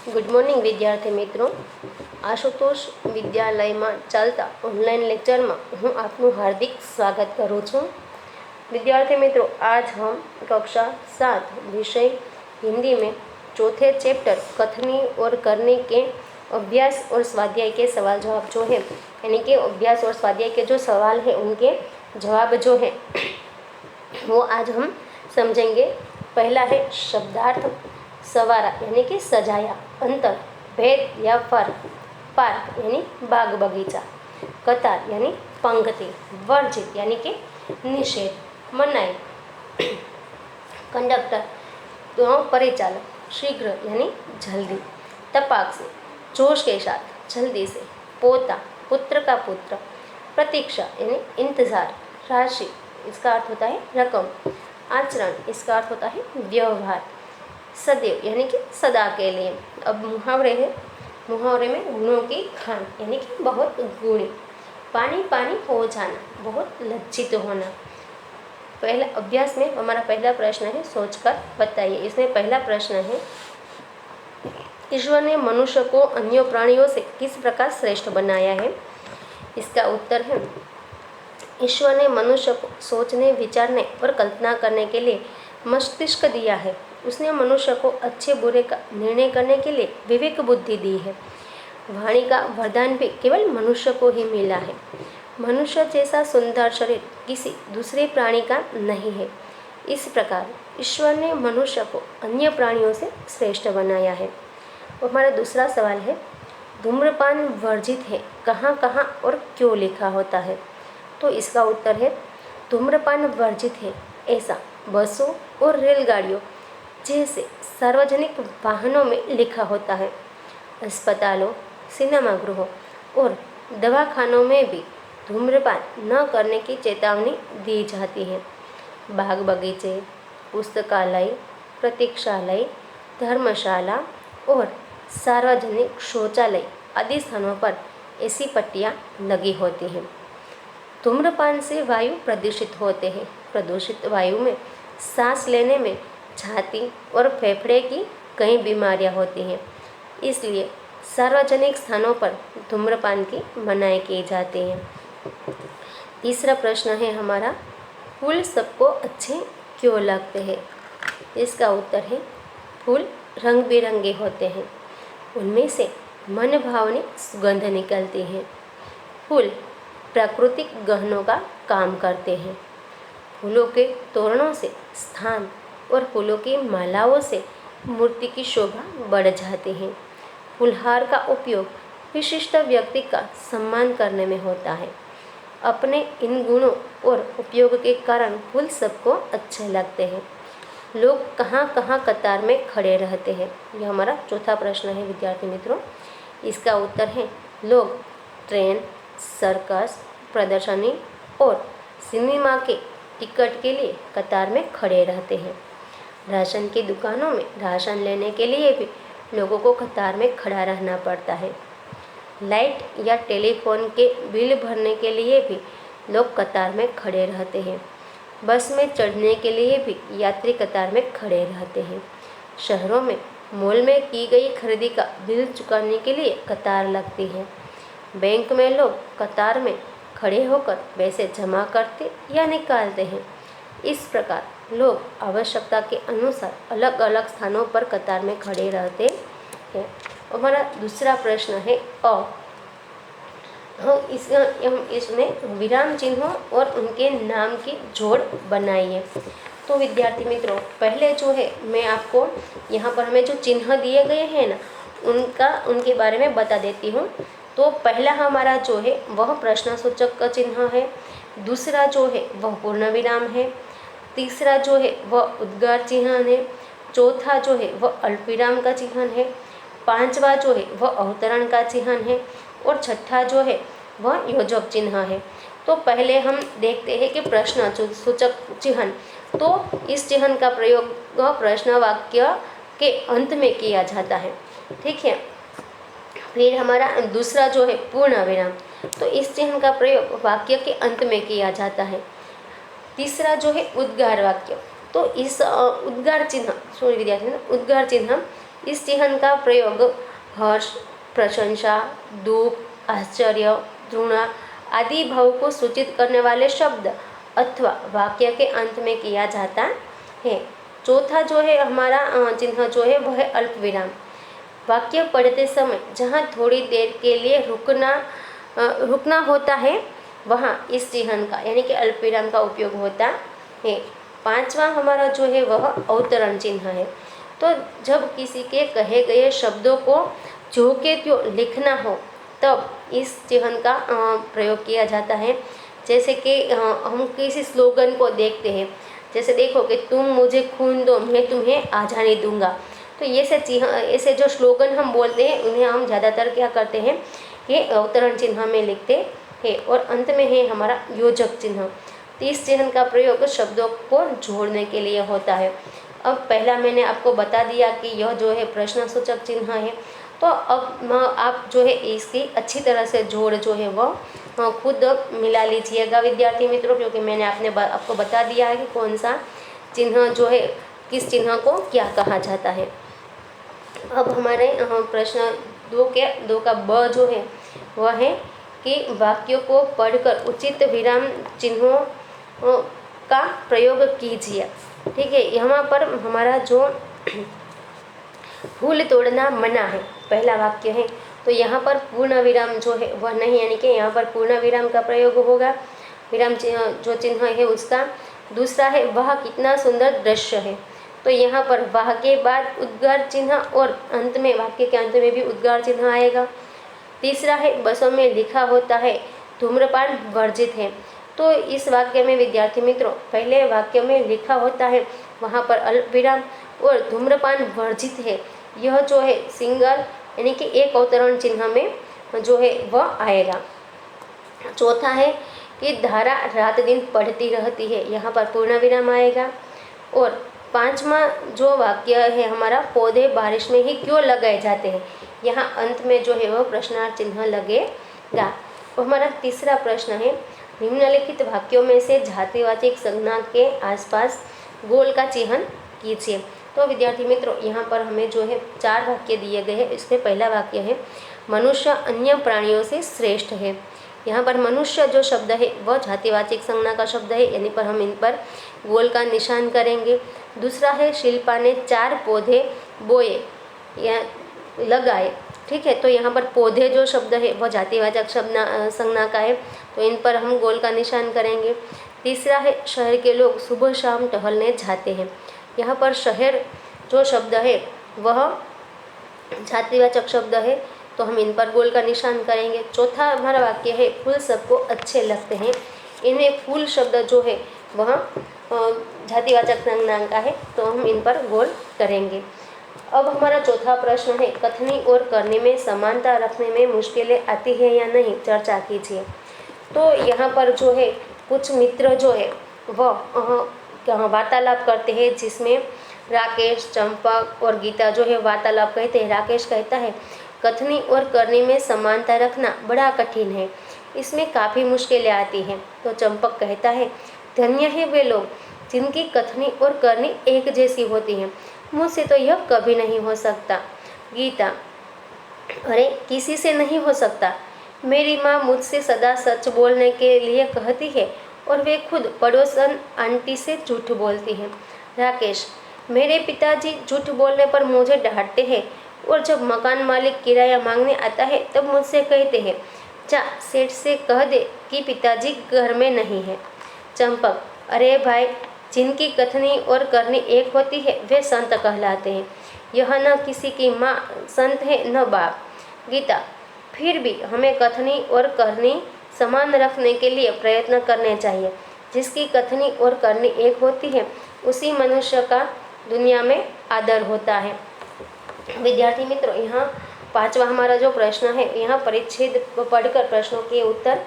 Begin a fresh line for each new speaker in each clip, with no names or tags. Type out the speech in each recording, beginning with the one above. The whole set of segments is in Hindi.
ગુડ મોર્નિંગ વિદ્યાર્થી મિત્રો। આશુતોષ વિદ્યાલયમાં ચાલતા ઓનલાइन લેક્ચરમાં હું આપનું હાર્दिक स्वागत करूँ छूँ। विद्यार्थी मित्रों, आज हम कक्षा 7 विषय हिंदी में चौथे चैप्टर कथनी और करने के अभ्यास और स्वाध्याय के सवाल जवाब जो है, यानी कि अभ्यास और स्वाध्याय के जो सवाल हैं उनके जवाब जो है वो आज हम समझेंगे। पहला है शब्दार्थ, सवारा यानी कि सजाया, अंतर भेद या फर्क, पार्क यानी बाग बगीचा, कतार यानी पंक्ति, वर्जित यानी कि निषेध, मनाई कंडक्टर तो परिचालक, शीघ्र यानी जल्दी, तपाक से जोश के साथ जल्दी से, पोता पुत्र का पुत्र, प्रतीक्षा यानी इंतजार, राशि इसका अर्थ होता है रकम, आचरण इसका अर्थ होता है व्यवहार, सदैव यानी कि सदा के लिए। अब मुहावरे हैं, मुहावरे में गुणों की खान यानी कि बहुत गुणी, पानी पानी हो जाना, बहुत लज्जित होना। पहला अभ्यास में हमारा पहला प्रश्न है, सोचकर बताइए। इसमें पहला प्रश्न है, ईश्वर ने मनुष्य को अन्य प्राणियों से किस प्रकार श्रेष्ठ बनाया है। इसका उत्तर है, ईश्वर ने मनुष्य को सोचने, विचारने और कल्पना करने के लिए मस्तिष्क दिया है। उसने मनुष्य को अच्छे बुरे का निर्णय करने के लिए विवेक बुद्धि दी है। वाणी का वरदान भी केवल मनुष्य को ही मिला है। मनुष्य जैसा सुंदर शरीर किसी दूसरे प्राणी का नहीं है। इस प्रकार ईश्वर ने मनुष्य को अन्य प्राणियों से श्रेष्ठ बनाया है। हमारा दूसरा सवाल है, धूम्रपान वर्जित है, कहाँ कहाँ और क्यों लिखा होता है। तो इसका उत्तर है, धूम्रपान वर्जित है ऐसा बसों और रेलगाड़ियों जैसे सार्वजनिक वाहनों में लिखा होता है। अस्पतालों, सिनेमागृहों और दवाखानों में भी धूम्रपान न करने की चेतावनी दी जाती है। बाग बगीचे, पुस्तकालय, प्रतीक्षालय, धर्मशाला और सार्वजनिक शौचालय आदि स्थानों पर ऐसी पट्टियाँ लगी होती हैं। धूम्रपान से वायु प्रदूषित होते हैं। प्रदूषित वायु में सांस लेने में छाती और फेफड़े की कई बीमारियां होती हैं, इसलिए सार्वजनिक स्थानों पर धूम्रपान की मनाही की जाती है। तीसरा प्रश्न है हमारा, फूल सबको अच्छे क्यों लगते हैं। इसका उत्तर है, फूल रंग बिरंगे होते हैं, उनमें से मन भावनी सुगंध निकलती है। फूल प्राकृतिक गहनों का काम करते हैं। फूलों के तोरणों से स्थान और फूलों की मालाओं से मूर्ति की शोभा बढ़ जाती है। फूलहार का उपयोग विशिष्ट व्यक्ति का सम्मान करने में होता है। अपने इन गुणों और उपयोग के कारण फूल सबको अच्छे लगते हैं। लोग कहाँ कहाँ कतार में खड़े रहते हैं। यह हमारा चौथा प्रश्न है विद्यार्थी मित्रों। इसका उत्तर है, लोग ट्रेन, सर्कस, प्रदर्शनी और सिनेमा के टिकट के लिए कतार में खड़े रहते हैं। राशन की दुकानों में राशन लेने के लिए भी लोगों को कतार में खड़ा रहना पड़ता है। लाइट या टेलीफोन के बिल भरने के लिए भी लोग कतार में खड़े रहते हैं। बस में चढ़ने के लिए भी यात्री कतार में खड़े रहते हैं। शहरों में मॉल में की गई खरीदी का बिल चुकाने के लिए कतार लगती है। बैंक में लोग कतार में खड़े होकर पैसे जमा करते या निकालते हैं। इस प्रकार लोग आवश्यकता के अनुसार अलग अलग स्थानों पर कतार में खड़े रहते हैं। हमारा दूसरा प्रश्न है, हम इसमें विराम चिन्हों और उनके नाम की जोड़ बनाइए। तो विद्यार्थी मित्रों, पहले जो है मैं आपको यहाँ पर हमें जो चिन्ह दिए गए हैं ना, उनके बारे में बता देती हूँ। तो पहला हमारा जो है वह प्रश्नसूचक का चिन्ह है। दूसरा जो है वह पूर्ण विराम है। तीसरा जो है वह उद्गार चिन्ह है। चौथा जो है वह अल्पविराम का चिन्ह है। पांचवा जो है वह अवतरण का चिन्ह है और छठा जो है वह योजक चिन्ह है। तो पहले हम देखते हैं कि प्रश्नसूचक चिन्ह। तो इस चिन्ह का प्रयोग प्रश्न वाक्य के अंत में किया जाता है, ठीक है। फिर हमारा दूसरा जो है पूर्ण विराम, तो इस चिन्ह का प्रयोग वाक्य के अंत में किया जाता है। तीसरा जो है उद्गार वाक्य, तो इस उद्गार चिन्ह, उद्गार चिन्ह इस चिन्ह का प्रयोग हर्ष, प्रशंसा, दुख, आश्चर्य, घृणा आदि भाव को सूचित करने वाले शब्द अथवा वाक्य के अंत में किया जाता है। चौथा जो है हमारा चिन्ह जो है वह है अल्प विराम। वाक्य पढ़ते समय जहाँ थोड़ी देर के लिए रुकना होता है वहाँ इस चिन्ह का यानी कि अल्प विराम का उपयोग होता है। पांचवा हमारा जो है वह अवतरण चिन्ह है। तो जब किसी के कहे गए शब्दों को जो के त्यों लिखना हो तब इस चिन्ह का प्रयोग किया जाता है। जैसे कि हम किसी स्लोगन को देखते हैं, जैसे देखो कि तुम मुझे खून दो मैं तुम्हें आज़ादी दूंगा। तो ऐसे जो स्लोगन हम बोलते हैं उन्हें हम ज़्यादातर क्या करते हैं कि अवतरण चिन्ह में लिखते हैं। और अंत में है हमारा योजक चिन्ह। तो इस चिन्ह का प्रयोग शब्दों को जोड़ने के लिए होता है। अब पहला मैंने आपको बता दिया कि यह जो है प्रश्नसूचक चिन्ह है। तो अब आप जो है इसकी अच्छी तरह से जोड़ जो है वह खुद मिला लीजिएगा विद्यार्थी मित्रों, क्योंकि मैंने आपको बता दिया है कि कौन सा चिन्ह जो है किस चिन्ह को क्या कहा जाता है। अब हमारे प्रश्न दो का ब जो है वह है कि वाक्यों को पढ़कर उचित विराम चिन्हों का प्रयोग कीजिए। ठीक है, यहाँ पर हमारा जो फूल तोड़ना मना है पहला वाक्य है, तो यहाँ पर पूर्ण विराम जो है वह नहीं, यानी कि यहाँ पर पूर्ण विराम का प्रयोग होगा विराम जो चिन्ह है उसका। दूसरा है वह कितना सुंदर दृश्य है, तो यहाँ पर वह के बाद उद्गार चिन्ह और अंत में वाक्य के अंत में भी उद्गार चिन्ह आएगा। तीसरा है बसों में लिखा होता है धूम्रपान वर्जित है, तो इस वाक्य में विद्यार्थी मित्रों पहले वाक्य में लिखा होता है वहाँ पर अल्प विराम और धूम्रपान वर्जित है, यह जो है सिंगल यानी कि एक अवतरण चिन्ह में जो है वह आएगा। चौथा है कि धारा रात दिन पढ़ती रहती है, यहाँ पर पूर्ण विराम आएगा। और पांचवा जो वाक्य है हमारा पौधे बारिश में ही क्यों लगाए जाते हैं, यहाँ अंत में जो है वह प्रश्नार्थ चिन्ह लगेगा। और हमारा तीसरा प्रश्न है निम्नलिखित वाक्यों में से जातिवाचक संज्ञा के आसपास गोल का चिन्ह कीजिए। तो विद्यार्थी मित्रों यहाँ पर हमें जो है 4 वाक्य दिए गए हैं। इसमें पहला वाक्य है मनुष्य अन्य प्राणियों से श्रेष्ठ है। यहाँ पर मनुष्य जो शब्द है वह जातिवाचक संज्ञा का शब्द है, यानी पर हम इन पर गोल का निशान करेंगे। दूसरा है शिल्पा ने 4 पौधे बोए या लगाए। ठीक है, तो यहाँ पर पौधे जो शब्द है वह जातिवाचक संज्ञा का है, तो इन पर हम गोल का निशान करेंगे। तीसरा है शहर के लोग सुबह शाम टहलने जाते हैं, यहाँ पर शहर जो शब्द है वह जातिवाचक शब्द है, तो हम इन पर गोल का निशान करेंगे। चौथा हमारा वाक्य है फूल सबको अच्छे लगते हैं, इनमें फूल शब्द जो है वह जातिवाचक संज्ञा का है, तो हम इन पर गोल करेंगे। अब हमारा चौथा प्रश्न है कथनी और करनी में समानता रखने में मुश्किलें आती है या नहीं, चर्चा कीजिए। तो यहाँ पर जो है कुछ मित्र जो है वह वार्तालाप करते हैं, जिसमें राकेश, चंपक और गीता जो है वार्तालाप कहते हैं। राकेश कहता है कथनी और करनी में समानता रखना बड़ा कठिन है, इसमें काफ़ी मुश्किलें आती हैं। तो चंपक कहता है धन्य है वे लोग जिनकी कथनी और करनी एक जैसी होती हैं, मुझसे तो यह कभी नहीं हो सकता। गीता अरे किसी से नहीं हो सकता, मेरी माँ मुझसे सदा सच बोलने के लिए कहती है और वे खुद पड़ोसन आंटी से झूठ बोलती हैं। राकेश मेरे पिताजी झूठ बोलने पर मुझे डांटते हैं और जब मकान मालिक किराया मांगने आता है तब मुझसे कहते हैं जा सेठ से कह दे कि पिताजी घर में नहीं है। चंपक अरे भाई जिनकी कथनी और करनी एक होती है वे संत कहलाते हैं, यह न किसी की माँ संत है न बाप। गीता फिर भी हमें कथनी और करनी समान रखने के लिए प्रयत्न करने चाहिए, जिसकी कथनी और करनी एक होती है उसी मनुष्य का दुनिया में आदर होता है। विद्यार्थी मित्रों यहाँ पांचवा हमारा जो प्रश्न है, यहाँ परिच्छेद पढ़कर प्रश्नों के उत्तर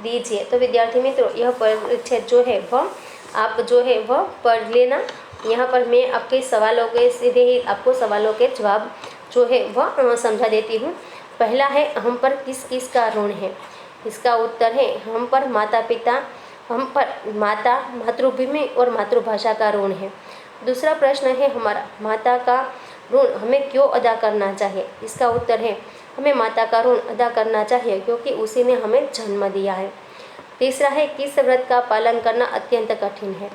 दीजिए। तो विद्यार्थी मित्रों यह परिच्छेद जो है वह आप जो है वह पढ़ लेना। यहाँ पर मैं आपके सवालों के सीधे ही आपको सवालों के जवाब जो है वह समझा देती हूँ। पहला है हम पर किस किस का ऋण है, इसका उत्तर है हम पर माता पिता, हम पर माता, मातृभूमि और मातृभाषा का ऋण है। दूसरा प्रश्न है हमारा माता का ऋण हमें क्यों अदा करना चाहिए? इसका उत्तर है हमें माता का ऋण अदा करना चाहिए क्योंकि उसी ने हमें जन्म दिया है। तीसरा है किस व्रत का पालन करना अत्यंत कठिन है?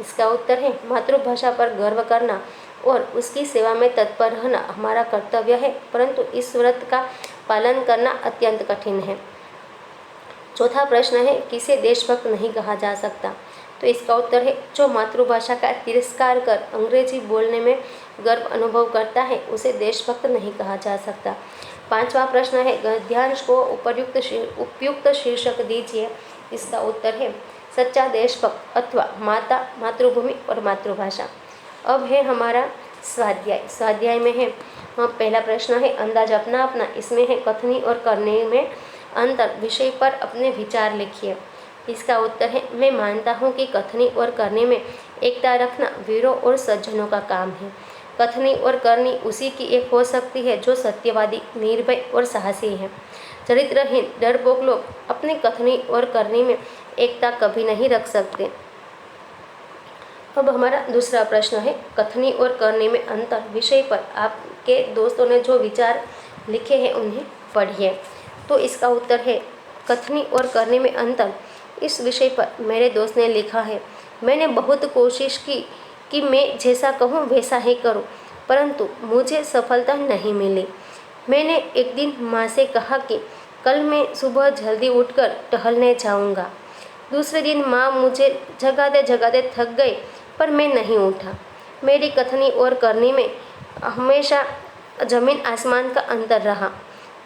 इसका उत्तर है मातृभाषा पर गर्व करना और उसकी सेवा में तत्पर रहना हमारा कर्तव्य है, परंतु इस व्रत का पालन करना अत्यंत कठिन है। चौथा प्रश्न है किसे देशभक्त नहीं कहा जा सकता? तो इसका उत्तर है जो मातृभाषा का तिरस्कार कर अंग्रेजी बोलने में गर्व अनुभव करता है उसे देशभक्त नहीं कहा जा सकता। पांचवा प्रश्न है गद्यांश को उपयुक्त शीर्षक दीजिए। इसका उत्तर है सच्चा देशभक्त अथवा माता, मातृभूमि और मातृभाषा। अब है हमारा स्वाध्याय में है पहला प्रश्न है अंदाज अपना अपना। इसमें है कथनी और करने में अंतर विषय पर अपने विचार लिखिए। इसका उत्तर है मैं मानता हूँ कि कथनी और करने में एकता रखना वीरों और सज्जनों का काम है। कथनी और करनी उसी की एक हो सकती है जो सत्यवादी, निर्भय और साहसी है। चरित्रहीन डरपोक लोग अपनी कथनी और करनी में एकता कभी नहीं रख सकते। अब हमारा दूसरा प्रश्न है कथनी और करनी में अंतर विषय पर आपके दोस्तों ने जो विचार लिखे हैं उन्हें पढ़िए। तो इसका उत्तर है कथनी और करनी में अंतर इस विषय पर मेरे दोस्त ने लिखा है मैंने बहुत कोशिश की कि मैं जैसा कहूँ वैसा ही करूँ, परंतु मुझे सफलता नहीं मिली। मैंने एक दिन माँ से कहा कि कल मैं सुबह जल्दी उठकर टहलने जाऊँगा। दूसरे दिन माँ मुझे जगाते जगाते थक गई पर मैं नहीं उठा। मेरी कथनी और करनी में हमेशा जमीन आसमान का अंतर रहा।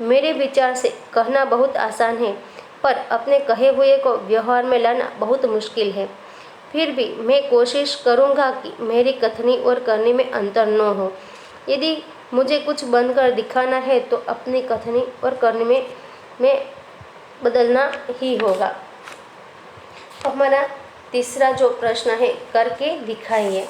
मेरे विचार से कहना बहुत आसान है पर अपने कहे हुए को व्यवहार में लाना बहुत मुश्किल है। फिर भी मैं कोशिश करूँगा कि मेरी कथनी और करनी में अंतर न हो। यदि मुझे कुछ बनकर दिखाना है तो अपनी कथनी और करनी में बदलना ही होगा। हमारा तीसरा जो प्रश्न है करके दिखाइए।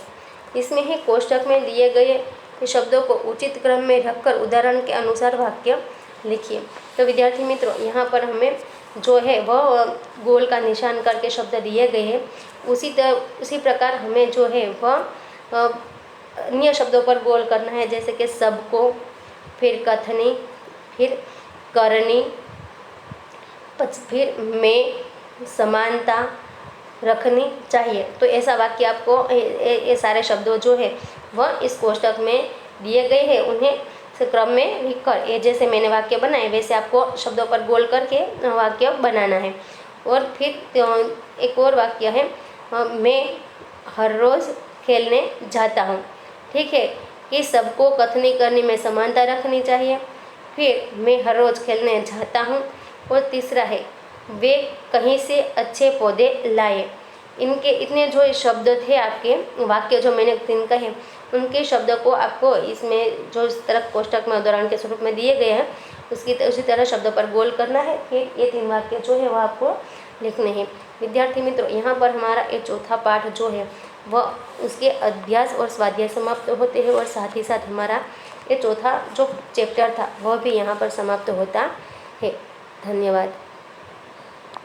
इसमें ही कोष्ठक में दिए गए शब्दों को उचित क्रम में रखकर उदाहरण के अनुसार वाक्य लिखिए। तो विद्यार्थी मित्रों यहाँ पर हमें जो है वह गोल का निशान करके शब्द दिए गए हैं। उसी प्रकार हमें जो है वह अन्य शब्दों पर गोल करना है, जैसे कि सबको, फिर कथनी, फिर करनी, फिर में, समानता रखनी चाहिए। तो ऐसा वाक्य आपको ये सारे शब्दों जो है वह इस कोष्ठक में दिए गए हैं उन्हें क्रम में लिखकर ये जैसे मैंने वाक्य बनाए वैसे आपको शब्दों पर गोल करके वाक्य बनाना है। और फिर एक और वाक्य है मैं हर रोज़ खेलने जाता हूँ। ठीक है कि सबको कथनी करनी में समानता रखनी चाहिए। फिर मैं हर रोज़ खेलने जाता हूँ। और तीसरा है वे कहीं से अच्छे पौधे लाए। इनके इतने जो शब्द थे आपके वाक्य जो मैंने 3 कहे उनके शब्दों को आपको इसमें जो इस तरह कोष्ठक में उदाहरण के स्वरूप में दिए गए हैं उसी तरह शब्दों पर गोल करना है। फिर ये 3 वाक्य जो है वह आपको लिखने हैं। विद्यार्थी मित्रों यहाँ पर हमारा ये चौथा पाठ जो है वह उसके अभ्यास और स्वाध्याय समाप्त होते हैं और साथ ही साथ हमारा ये चौथा जो चैप्टर था वह भी यहाँ पर समाप्त होता है। धन्यवाद।